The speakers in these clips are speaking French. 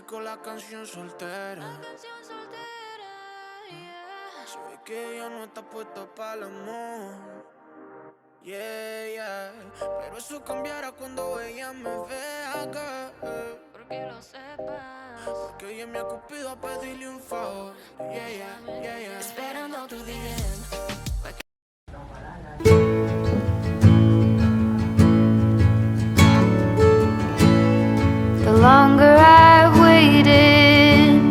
con la canción soltera. Se ve que ella no está puesta para el amor. Yeah, yeah. Pero eso cambiará cuando ella me vea acá. Porque lo sepas. Porque ella me ha cupido a pedirle un favor. Yeah, yeah, yeah, yeah. Esperando tu DM. The longer I've waited,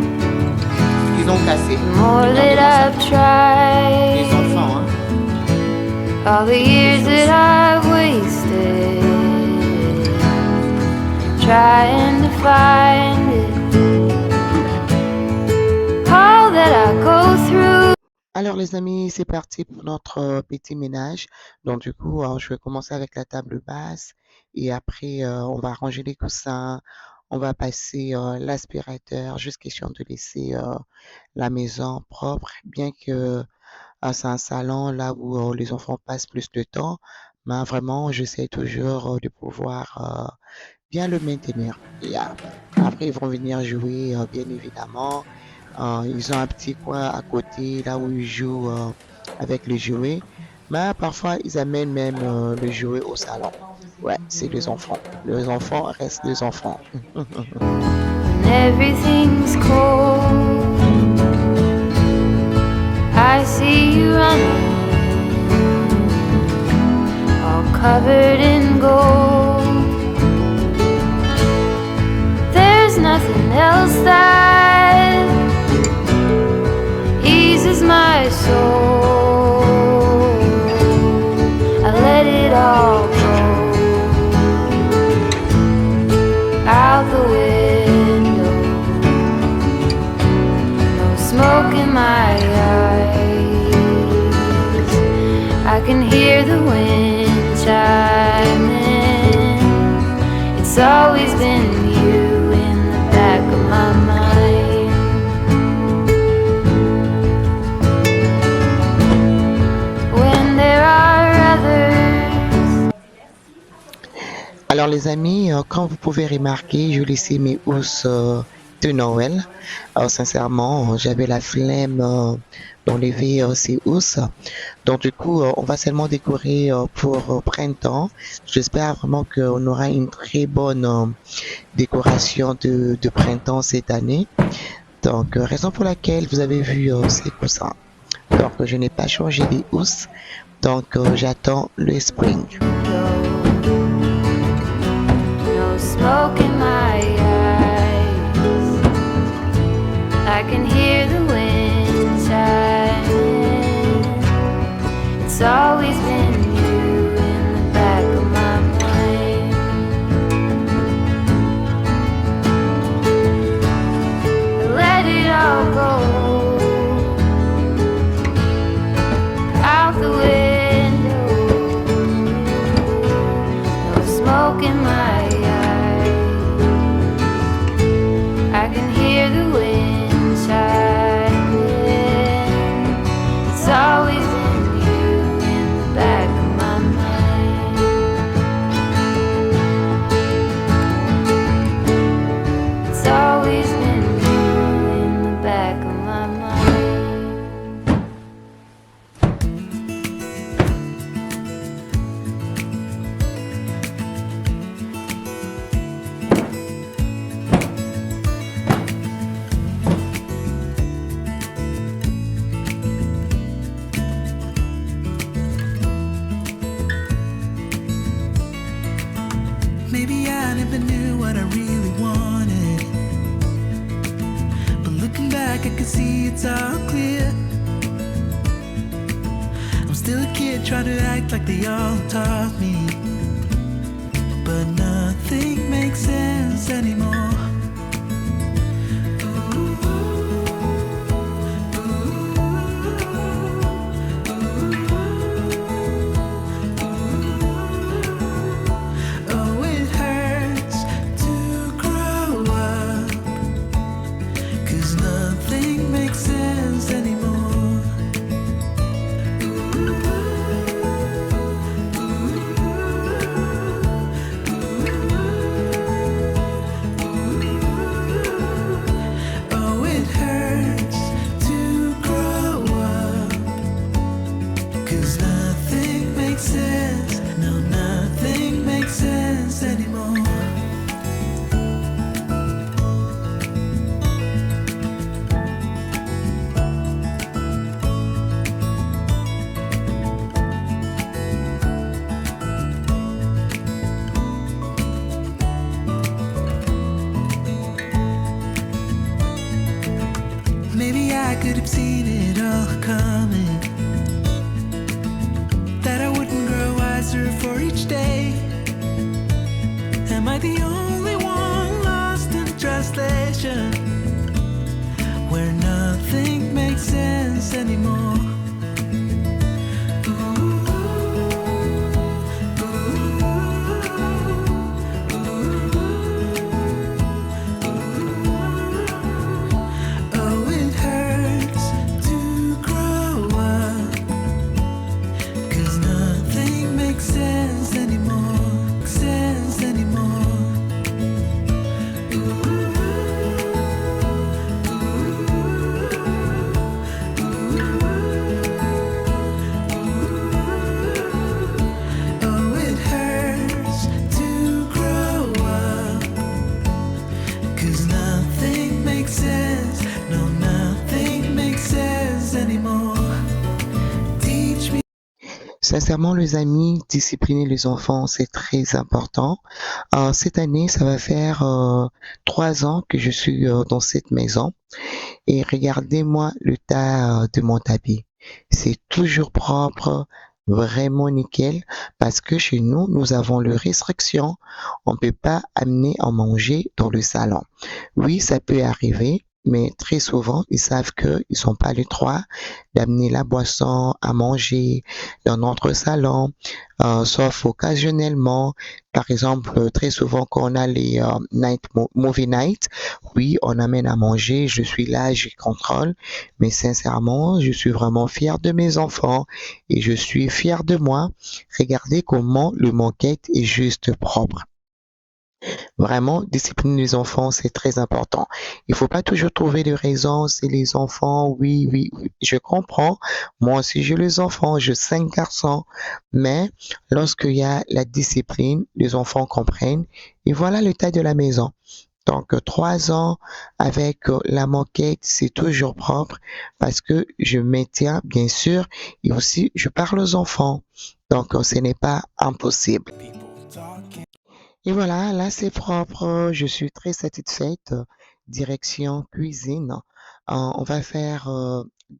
Ils ont cassé. the more that I've tried. Les enfants, hein. All the years that I've wasted trying to find it. All that I go through. Alors les amis, c'est parti pour notre petit ménage. Donc du coup, je vais commencer avec la table basse et après on va ranger les coussins, on va passer l'aspirateur, juste question de laisser la maison propre, bien que c'est un salon là où les enfants passent plus de temps, mais vraiment j'essaie toujours de pouvoir bien le maintenir. Et après ils vont venir jouer bien évidemment. Ils ont un petit coin à côté là où ils jouent avec les jouets. Mais parfois, ils amènent même le jouet au salon. Ouais, c'est les enfants. Les enfants restent les enfants. When everything's cold, I see you running, all covered in gold. There's nothing else that eases my soul. I let it all go out the window. No smoke in my eyes. I can hear the wind chiming. It's always been you in the back of my mind. When there are others. Alors les amis, comme vous pouvez remarquer, je laissais mes housses de Noël. Alors sincèrement, j'avais la flemme d'enlever ces housses. Donc du coup, on va seulement décorer pour printemps. J'espère vraiment qu'on aura une très bonne décoration de printemps cette année. Donc raison pour laquelle vous avez vu ces coussins. Donc je n'ai pas changé les housses. Donc j'attends le spring. No smoke in my eyes. I can hear the wind chiming. It's always been you in the back of my mind. Let it all go out the window. No smoke in my I can hear the wind chiming. It's always been you in the back of my mind. It's always been you in the back of my mind. Maybe I never knew what I really wanted, but looking back I can see it's all clear. I'm still a kid trying to act like they all taught me, but nothing makes sense anymore. Oh, it hurts to grow up, 'cause nothing makes sense anymore. could have seen it all coming, that I wouldn't grow wiser for each day. Am I the only one lost in translation, where nothing makes sense anymore? Oh, it hurts to grow up, 'cause nothing makes sense anymore, sense anymore. Oh, it hurts to grow up, 'cause nothing makes sense, no, nothing makes sense anymore. Teach me. Sincèrement, les amis, discipliner les enfants, c'est très important. Cette année, ça va faire 3 ans que je suis dans cette maison. Et regardez-moi le tas de mon tapis. C'est toujours propre, vraiment nickel, parce que chez nous, nous avons le restriction. On ne peut pas amener à manger dans le salon. Oui, ça peut arriver, mais très souvent, ils savent qu'ils n'ont pas le droit d'amener la boisson à manger dans notre salon, sauf occasionnellement. Par exemple, très souvent quand on a les movie night, oui, on amène à manger, je suis là, je contrôle, mais sincèrement, je suis vraiment fier de mes enfants et je suis fier de moi. Regardez comment le moquette est juste propre. Vraiment, discipliner les enfants, c'est très important. Il faut pas toujours trouver de raisons, c'est les enfants, oui, oui, oui, je comprends. Moi aussi, j'ai les enfants, j'ai 5 garçons. Mais lorsqu'il y a la discipline, les enfants comprennent. Et voilà le tas de la maison. Donc, 3 ans avec la moquette, c'est toujours propre parce que je maintiens, bien sûr, et aussi, je parle aux enfants. Donc, ce n'est pas impossible. Et voilà, là c'est propre, je suis très satisfaite. Direction cuisine. On va faire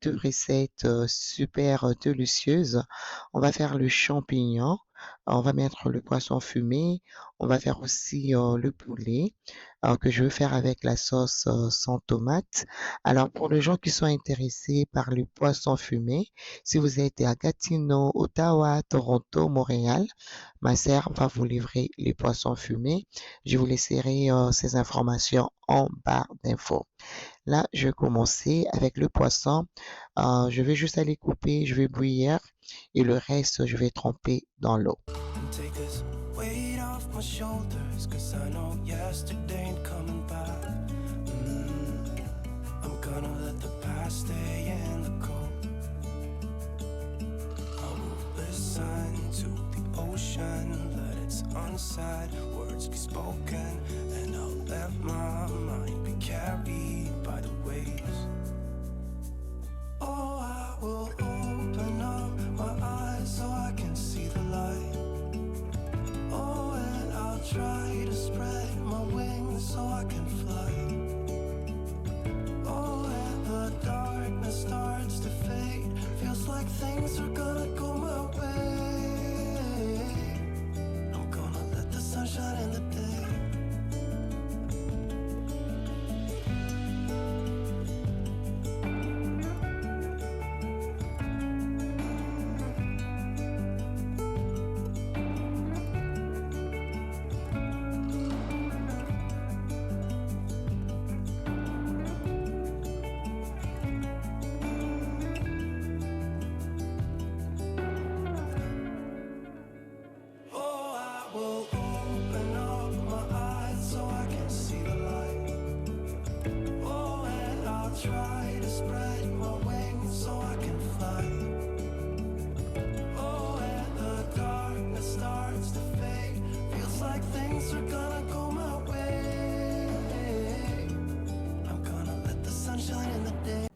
2 recettes super délicieuses. On va faire le champignon, on va mettre le poisson fumé, on va faire aussi le poulet que je veux faire avec la sauce sans tomate. Alors pour les gens qui sont intéressés par le poisson fumé, si vous êtes à Gatineau, Ottawa, Toronto, Montréal, ma sœur va vous livrer les poissons fumés. Je vous laisserai ces informations en barre d'infos. Là, je vais commencer avec le poisson. Je vais juste aller couper, je vais bouillir et le reste, je vais tremper dans l'eau. Take this weight off my shoulders, 'cause I know yesterday ain't coming back. I'm gonna let the past stay in the cold. I will listen to the ocean, let its unsaid words be spoken, and I'll let my mind be carried by the waves. Oh, I will open up my eyes so I can see the light. Oh, and I'll try to spread my wings so I can fly. Oh, and the darkness starts to fade, feels like things are gonna go my way. I'm gonna let the sun shine in the day. Oh, I will open up my eyes so I can see the light. Oh, and I'll try to spread my wings so I can fly. Oh, and the darkness starts to fade, feels like things are gonna go my way. I'm gonna let the sun shine in the day.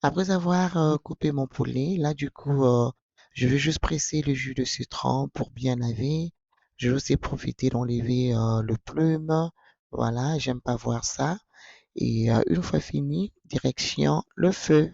Après avoir coupé mon poulet, là du coup, je vais juste presser le jus de citron pour bien laver. Je vais aussi profiter d'enlever le plume. Voilà, j'aime pas voir ça. Et une fois fini, direction le feu.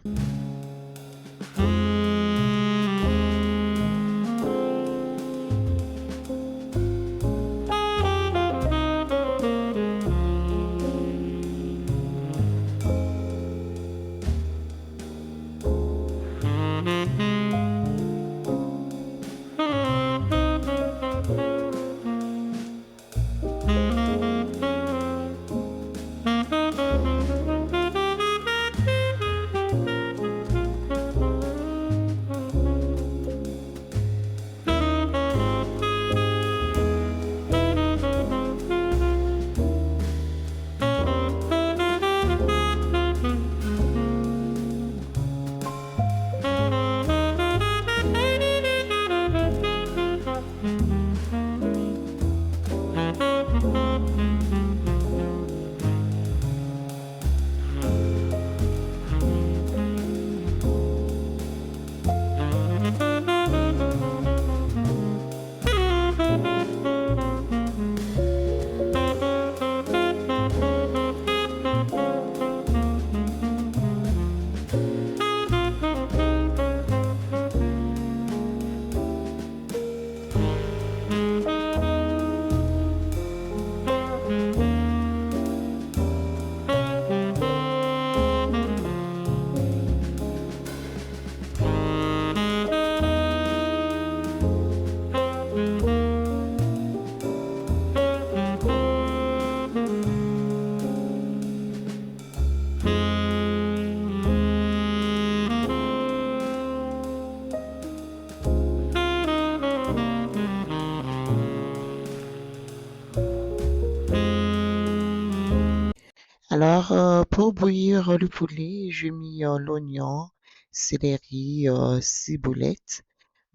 Alors, pour bouillir le poulet, j'ai mis l'oignon, céleri, ciboulette.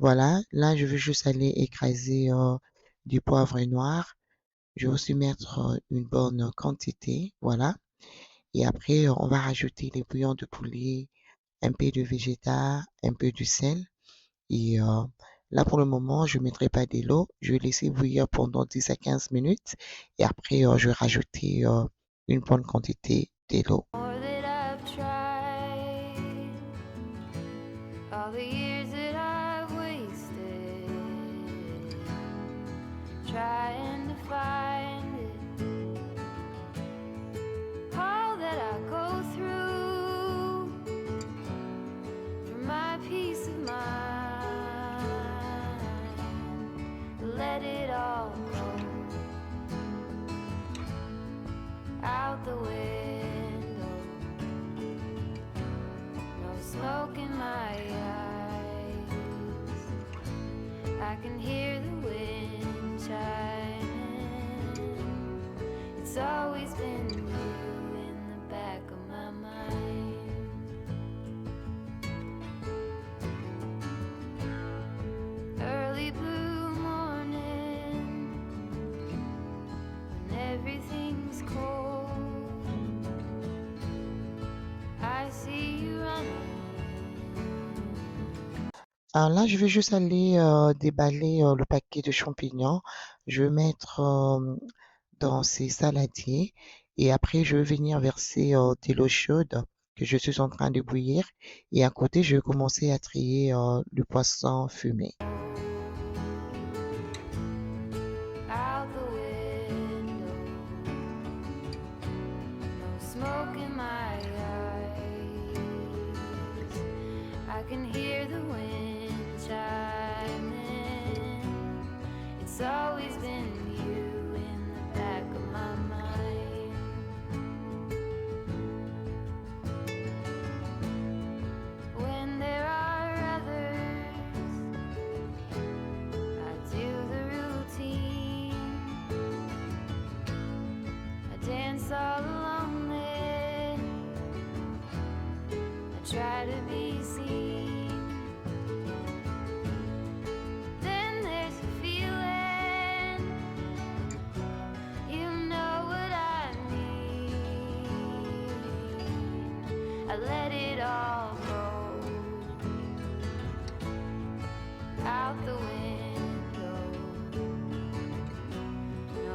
Voilà, là, je vais juste aller écraser du poivre noir. Je vais aussi mettre une bonne quantité. Voilà. Et après, on va rajouter les bouillons de poulet, un peu de végétal, un peu de sel. Et là, pour le moment, je ne mettrai pas de l'eau. Je vais laisser bouillir pendant 10 à 15 minutes. Et après, je vais rajouter une bonne quantité d'eau. More that I've tried, all the years that I've wasted, trying to find it, all that I go through for my peace of mind, let it all go out the window, no smoke in my eyes, I can hear the wind chiming, it's always been you in the back of my mind. Early blue morning, when everything's cold, I see you running. Alors là, je vais juste aller déballer le paquet de champignons. Je vais mettre dans ces saladiers et après, je vais venir verser de l'eau chaude que je suis en train de bouillir. Et à côté, je vais commencer à trier le poisson fumé. Out the window, no smoke in my eyes, I can hear the wind chiming, it's always been you in the back of my mind. When there are others, I do the routine, I dance all alone there, I try to be seen. Then there's a feeling, you know what I mean, I let it all go out the window. No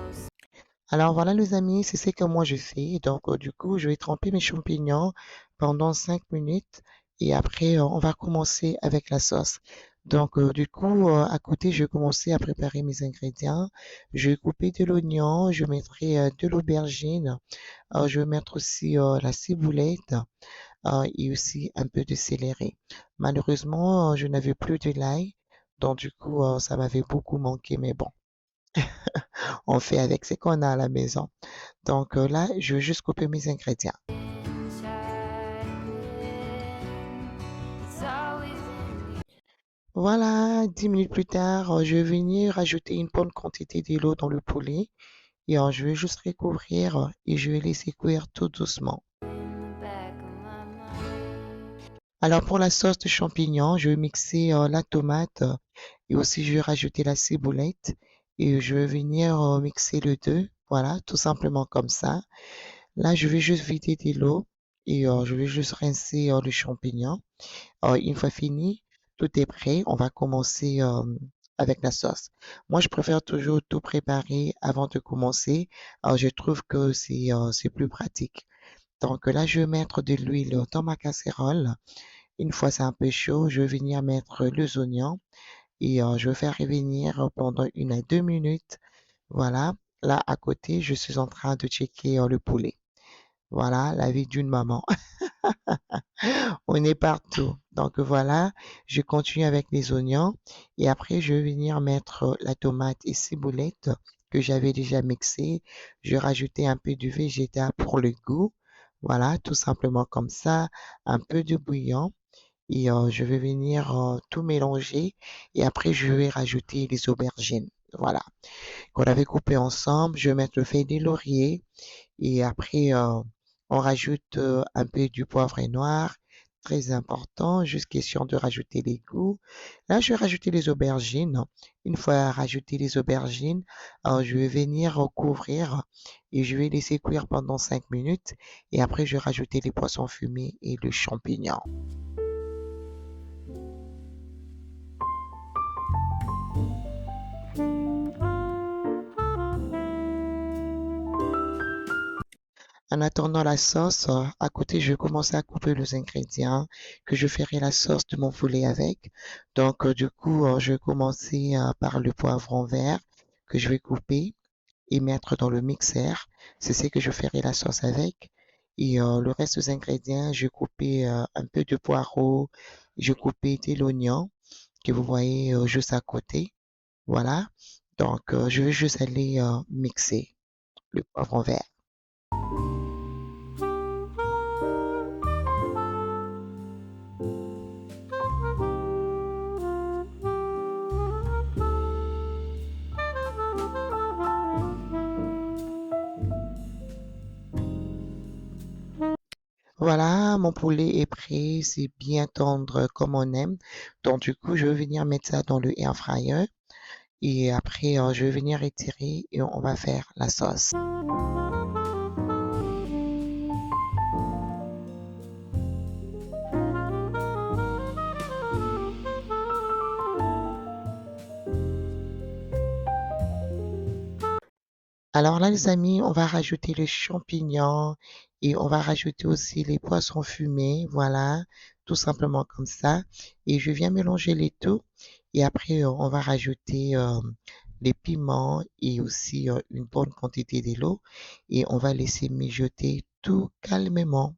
Alors voilà les amis, c'est ce que moi je fais. Donc du coup, je vais tremper mes champignons pendant 5 minutes et après on va commencer avec la sauce. Donc du coup, à côté, je vais commencer à préparer mes ingrédients. Je vais couper de l'oignon, je mettrai de l'aubergine, je vais mettre aussi la ciboulette et aussi un peu de céleri. Malheureusement, je n'avais plus de l'ail, donc du coup, ça m'avait beaucoup manqué, mais bon, on fait avec ce qu'on a à la maison. Donc là, je vais juste couper mes ingrédients. sunshine. It's always been you. Voilà, 10 minutes plus tard, je vais venir rajouter une bonne quantité d'eau dans le poulet et je vais juste recouvrir et je vais laisser cuire tout doucement. In the back of my mind. Alors pour la sauce de champignons, je vais mixer la tomate et aussi je vais rajouter la ciboulette et je vais venir mixer le deux. Voilà, tout simplement comme ça. Là, je vais juste vider de l'eau et je vais juste rincer le champignon. Une fois fini, tout est prêt. On va commencer avec la sauce. Moi, je préfère toujours tout préparer avant de commencer. Je trouve que c'est plus pratique. Donc là, je vais mettre de l'huile dans ma casserole. Une fois c'est un peu chaud, je vais venir mettre les oignons et je vais faire revenir pendant 1 à 2 minutes. Voilà. Là, à côté, je suis en train de checker le poulet. Voilà, la vie d'une maman. On est partout. Donc voilà, je continue avec les oignons et après je vais venir mettre la tomate et ciboulette que j'avais déjà mixé. Je vais rajouter un peu de végétal pour le goût. Voilà, tout simplement comme ça, un peu de bouillon et je vais venir tout mélanger et après je vais rajouter les aubergines. Voilà, qu'on avait coupé ensemble. Je vais mettre le feuille de laurier et après, on rajoute un peu du poivre noir, très important, juste question de rajouter les goûts. Là, je vais rajouter les aubergines. Une fois rajouté les aubergines, je vais venir recouvrir et je vais laisser cuire pendant 5 minutes. Et après, je vais rajouter les poissons fumés et le champignon. En attendant la sauce, à côté, je vais commencer à couper les ingrédients que je ferai la sauce de mon poulet avec. Donc, du coup, je vais commencer par le poivron vert que je vais couper et mettre dans le mixeur. C'est ce que je ferai la sauce avec. Et le reste des ingrédients, je vais couper un peu de poireau, je vais couper de l'oignon que vous voyez juste à côté. Voilà. Donc, je vais juste aller mixer le poivron vert. Voilà, mon poulet est prêt, c'est bien tendre comme on aime. Donc du coup, je vais venir mettre ça dans le air fryer et après, je vais venir étirer et on va faire la sauce. Alors là, les amis, on va rajouter les champignons et on va rajouter aussi les poissons fumés. Voilà, tout simplement comme ça. Et je viens mélanger les tout. Et après, on va rajouter les piments et aussi une bonne quantité d'eau. Et on va laisser mijoter tout calmement.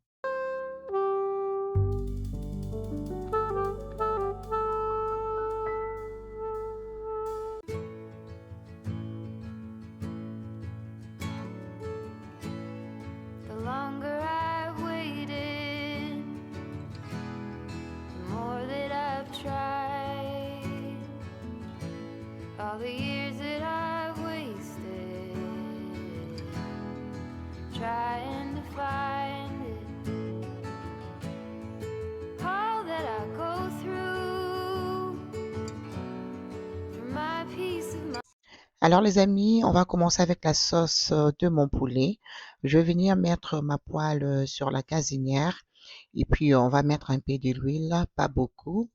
The longer I've waited, the more that I've tried. All the years that I've wasted trying to find it. All that I go through for my peace of mind. Alors les amis, on va commencer avec la sauce de mon poulet. Je vais venir mettre ma poêle sur la gazinière et puis on va mettre un peu d'huile, pas beaucoup.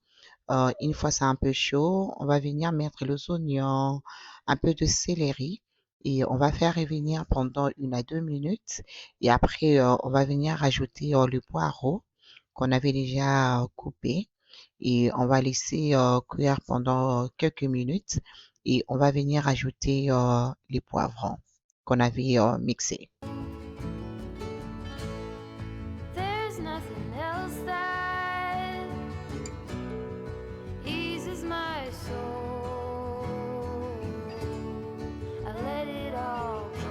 Une fois c'est un peu chaud, on va venir mettre les oignons, un peu de céleri et on va faire revenir pendant 1 à 2 minutes. Et après, on va venir rajouter le poireau qu'on avait déjà coupé et on va laisser cuire pendant quelques minutes et on va venir ajouter les poivrons qu'on avait mixés. There's nothing else that eases my soul. I let it all go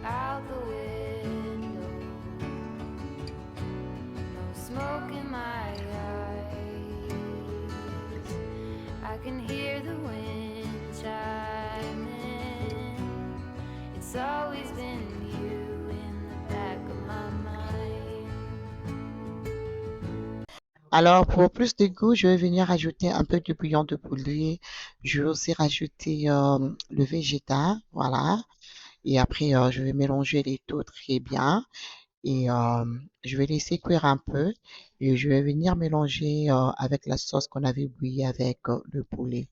out the window. No smoke in my eyes. I can hear the wind chiming. It's always been you in the back of my mind. Alors, pour plus de goût, je vais venir ajouter un peu de bouillon de poulet. Je vais aussi rajouter le végétal, voilà. Et après, je vais mélanger les tout très bien. Et je vais laisser cuire un peu. Et je vais venir mélanger avec la sauce qu'on avait bouillie avec le poulet.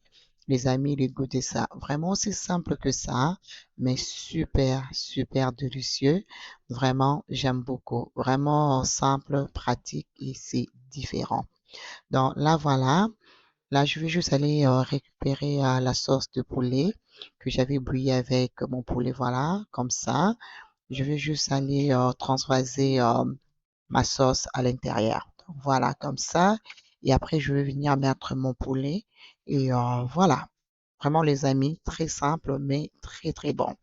Les amis, le goût de ça, vraiment aussi simple que ça, mais super, super délicieux. Vraiment, j'aime beaucoup. Vraiment simple, pratique et c'est différent. Donc là, voilà. Là, je vais juste aller récupérer la sauce de poulet que j'avais bouillie avec mon poulet, voilà, comme ça. Je vais juste aller transvaser ma sauce à l'intérieur. Voilà, comme ça. Et après, je vais venir mettre mon poulet. Et voilà. Vraiment, les amis, très simple, mais très, très bon.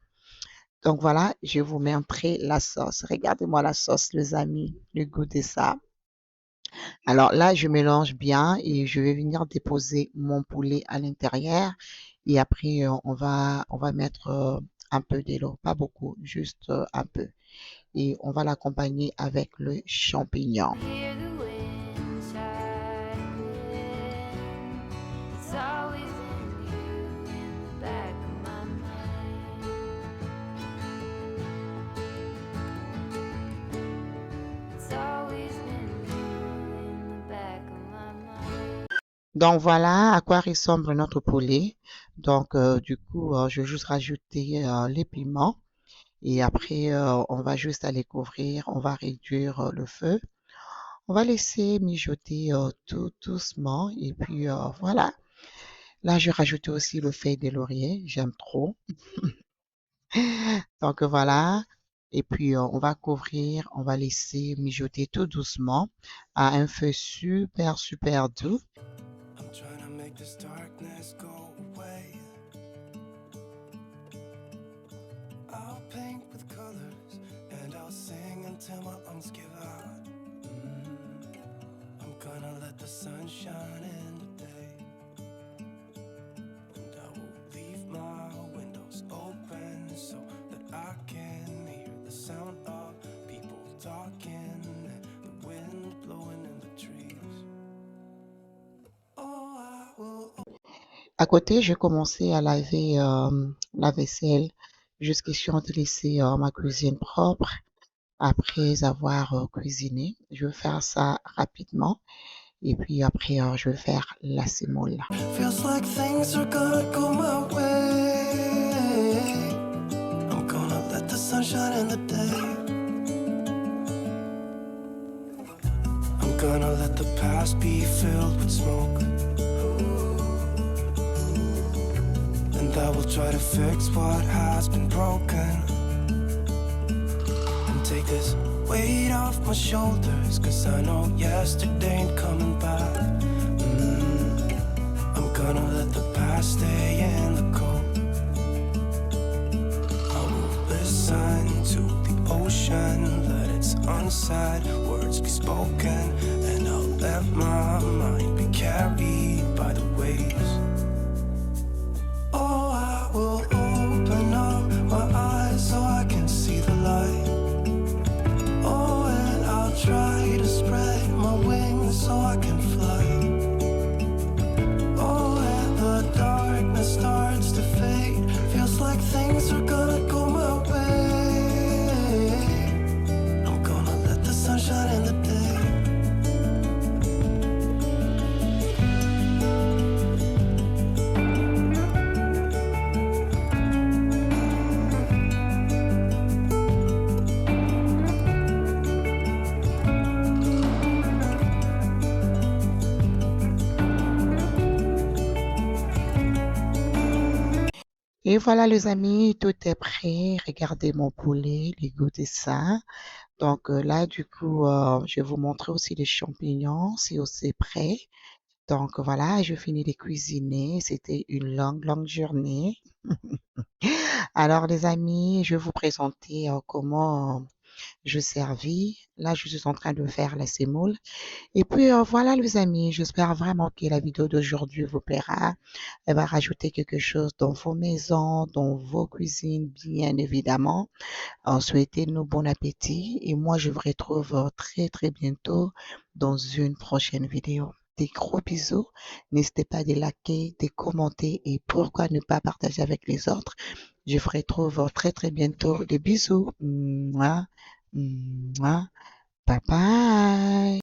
Donc voilà, je vous montrer la sauce. Regardez-moi la sauce, les amis, le goût de ça. Alors là, je mélange bien et je vais venir déposer mon poulet à l'intérieur. Et après, on va mettre un peu d'eau, pas beaucoup, juste un peu. Et on va l'accompagner avec le champignon. Hear the wind chiming. It's always been you in the back of my mind. It's always been you in the back of my mind. Donc voilà à quoi ressemble notre poulet. Donc du coup, je vais juste rajouter les piments. Et après, on va juste aller couvrir, on va réduire le feu. On va laisser mijoter tout doucement. Et puis voilà. Là, je rajoute aussi le feuille de laurier. J'aime trop. Donc voilà. Et puis on va couvrir, on va laisser mijoter tout doucement à un feu super, super doux. I'm trying to make this darkness go away. I'll paint with colors and I'll sing until my lungs give out. I'm gonna let the sun shine in today. And I will leave my windows open so that I can hear the sound of people talking and the wind blowing in the trees. Oh, I will. À côté, j'ai commencé à laver la vaisselle jusqu'à ce de laisser ma cuisine propre après avoir cuisiné. Je vais faire ça rapidement et puis après, je vais faire la semoule. Feels like things are gonna go my way. I'm gonna let the sun shine in the day. I'm gonna let the past be filled with smoke. And I will try to fix what has been broken. And take this weight off my shoulders, 'cause I know yesterday ain't coming back. I'm gonna let the past stay in the cold. I will listen to the ocean, let its unsaid words be spoken. And I'll let my mind be carried by the waves. Oh, I will open up my eyes so I can see the light. Oh, and I'll try to spread my wings so I can fly. Oh, and the darkness starts to fade. Feels like things are gonna go my way. I'm gonna let the sun shine in the day. Et voilà les amis, tout est prêt. Regardez mon poulet, goûtez ça. Donc là, du coup, je vais vous montrer aussi les champignons, c'est aussi prêt. Donc voilà, je finis de cuisiner. C'était une longue, longue journée. Alors les amis, je vais vous présenter comment je servis. Là, je suis en train de faire la semoule. Et puis voilà les amis, j'espère vraiment que la vidéo d'aujourd'hui vous plaira. Elle va rajouter quelque chose dans vos maisons, dans vos cuisines, bien évidemment. Souhaitez-nous bon appétit et moi je vous retrouve très très bientôt dans une prochaine vidéo. Des gros bisous. N'hésitez pas de liker, de commenter et pourquoi ne pas partager avec les autres. Je vous retrouve très très bientôt. Des bisous. Mouah, mouah. Bye bye.